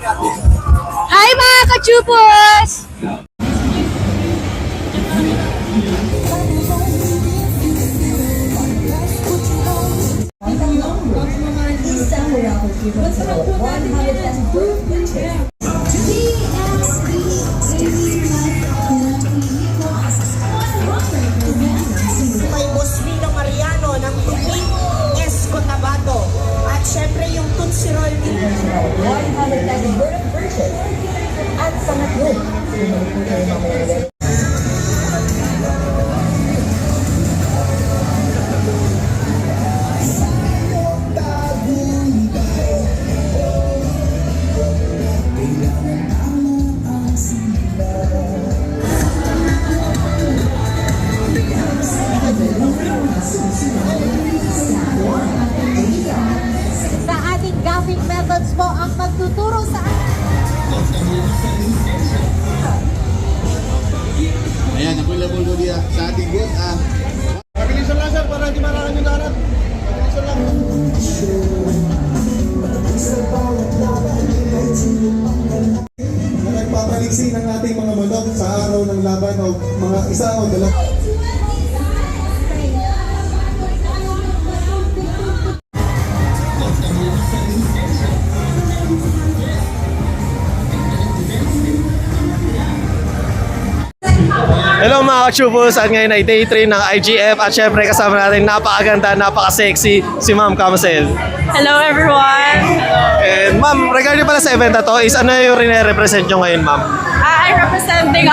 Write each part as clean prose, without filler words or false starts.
Hi mga kachupos! Kay Bosmino Mariano ng Tupi S. Cotabato. At syempre yung Tootsie Roll din. 100,000 worth of purchase. At pangatlo, Sa ating gaffing methods po ang magtuturo sa Ayan, available po diya sa ating booth. Pabilisan lang sir para hindi maraming yung darat. Pabilisan lang. Nagpapaliksi ng ating mga manok sa araw ng laban o mga isa o dalawa. Hello mga kachupos, at ngayon ay day 3 ng IGF at syempre kasama natin napakaganda, napaka-sexy si Ma'am Kamasel. Hello everyone! And Ma'am, regarding pala sa event na to, is ano yung rin-represent nyo ngayon Ma'am? I'm representing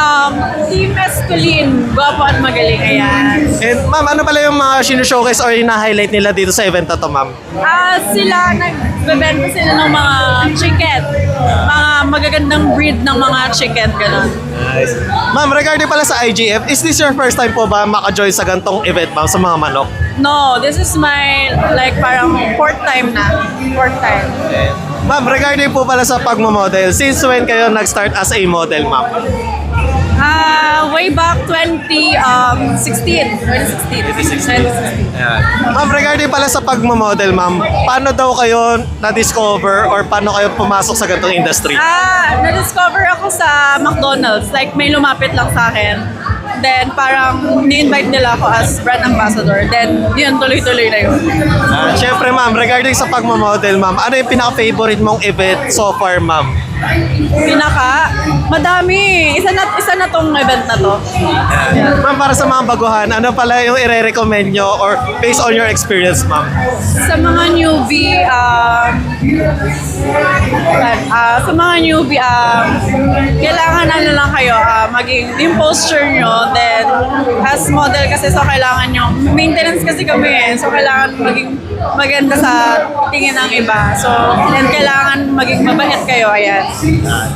Team Escolin, gwapo at magaling, ayan. And Ma'am, ano pala yung mga sinishowcase or yung na-highlight nila dito sa event na to Ma'am? Sila, nagbebenta sila ng mga chicken, mga magagandang breed ng mga chicken, gano'n. Nice. Ma'am, regarding pala sa IGF, is this your first time po ba maka-join sa gantong event Ma'am sa mga manok? No, this is my, like, parang fourth time na. Fourth time. Ma'am, regarding po pala sa pagmamodel, since when kayo nag-start as a model Ma'am? Way back 2016. 2016. Ma'am, regarding pala sa pagmamodel, ma'am, paano daw kayo na-discover or paano kayo pumasok sa ganitong industry? Na-discover ako sa McDonald's. Like, may lumapit lang sa akin. Then, parang ni-invite nila ako as brand ambassador. Then, yun, tuloy-tuloy na yun. Siyempre, ma'am, regarding sa pagmamodel, ma'am, ano yung pinaka-favorite mong event so far, ma'am? Madami. Isa na tong event na to. Ma'am, para sa mga baguhan, ano pala yung i-recommend nyo or based on your experience, ma'am? Sa mga newbie, kailangan ano lang kayo, maging yung posture nyo, then as model kasi so kailangan nyo, maintenance kasi kami so kailangan maging maganda sa tingin ng iba. So, and kailangan maging mabait kayo, ayan.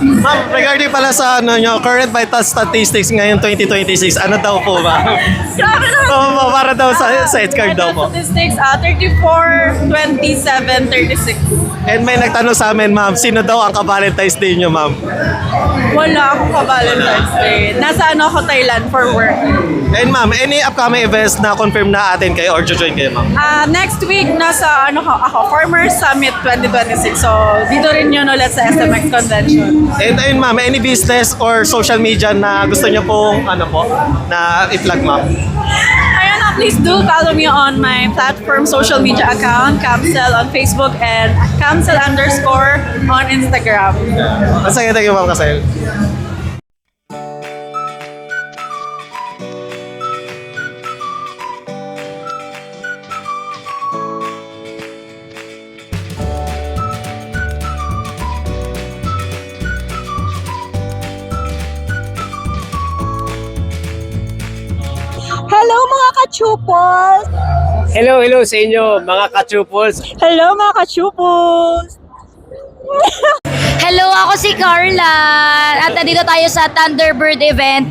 Ma'am, regarding pala sa ano nyo, current vital statistics ngayon 2026, ano daw po ba? Grabe naman. Oo, para daw sa head card daw po. Statistics, 34, 27, 36. And may nagtanong sa amin, ma'am, sino daw ang ka-Valentine's Day nyo, ma'am? Wala akong ka-Valentine's Day. Nasa ako, Thailand for work. And ma'am, any upcoming events na confirm na atin kayo or join kayo, ma'am? Next week, nasa ako, Farmers Summit 2026. So, dito rin yun ulit sa SMX Convention. And ayun, ma'am, any business or social media na gusto nyo pong, na i-plug, ma'am? Ayun na, please do follow me on my platform social media account, Camsel on Facebook and Camsel_ on Instagram. Masaya tayo, ma'am, kasi. Hello mga kachupos! Hello sa inyo mga kachupos. Hello mga kachupos! Hello, ako si Carla at nandito tayo sa Thunderbird event.